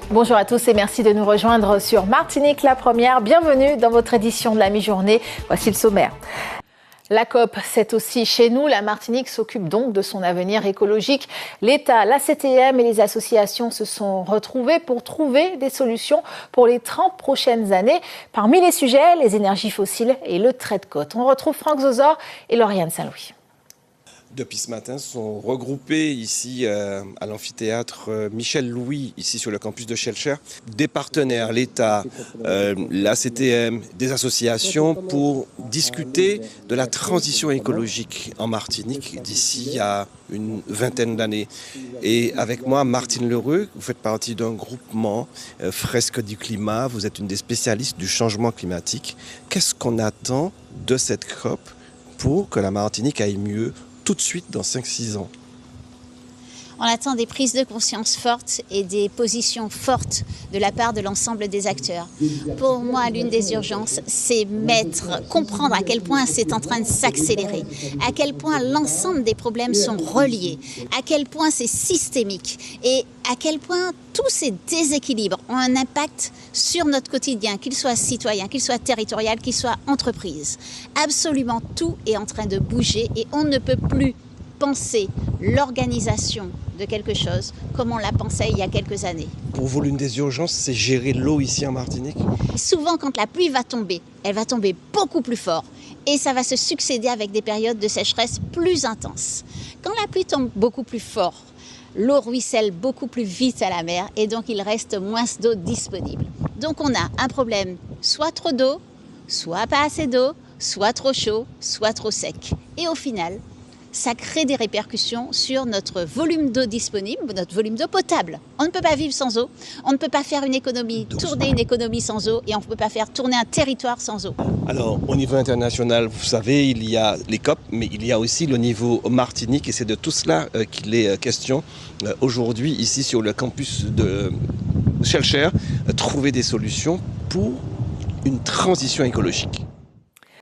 Bonjour à tous et merci de nous rejoindre sur Martinique la première. Bienvenue dans votre édition de la mi-journée. Voici le sommaire. La COP, c'est aussi chez nous. La Martinique s'occupe donc de son avenir écologique. L'État, la CTM et les associations se sont retrouvés pour trouver des solutions pour les 30 prochaines années. Parmi les sujets, les énergies fossiles et le trait de côte. On retrouve Franck Zozor et Lauriane Saint-Louis. Depuis ce matin, sont regroupés ici à l'amphithéâtre Michel Louis, ici sur le campus de Schellcher, des partenaires, l'État, la CTM, des associations pour discuter de la transition écologique en Martinique d'ici à une vingtaine d'années. Et avec moi, Martine Lheureux, vous faites partie d'un groupement Fresques du climat, vous êtes une des spécialistes du changement climatique. Qu'est-ce qu'on attend de cette COP pour que la Martinique aille mieux tout de suite dans 5-6 ans? On attend des prises de conscience fortes et des positions fortes de la part de l'ensemble des acteurs. Pour moi, l'une des urgences, c'est comprendre à quel point c'est en train de s'accélérer, à quel point l'ensemble des problèmes sont reliés, à quel point c'est systémique et à quel point tous ces déséquilibres ont un impact sur notre quotidien, qu'il soit citoyen, qu'il soit territorial, qu'il soit entreprise. Absolument tout est en train de bouger et on ne peut plus penser l'organisation de quelque chose comme on la pensait il y a quelques années. Pour vous, l'une des urgences, c'est gérer l'eau ici en Martinique? Souvent, quand la pluie va tomber, elle va tomber beaucoup plus fort et ça va se succéder avec des périodes de sécheresse plus intenses. Quand la pluie tombe beaucoup plus fort, l'eau ruisselle beaucoup plus vite à la mer et donc il reste moins d'eau disponible. Donc on a un problème, soit trop d'eau, soit pas assez d'eau, soit trop chaud, soit trop sec. Et au final, ça crée des répercussions sur notre volume d'eau disponible, notre volume d'eau potable. On ne peut pas vivre sans eau, on ne peut pas faire une économie, tourner une économie sans eau et on ne peut pas faire tourner un territoire sans eau. Alors, au niveau international, vous savez, il y a les COP, mais il y a aussi le niveau Martinique et c'est de tout cela qu'il est question aujourd'hui ici sur le campus de Schellcher, trouver des solutions pour une transition écologique.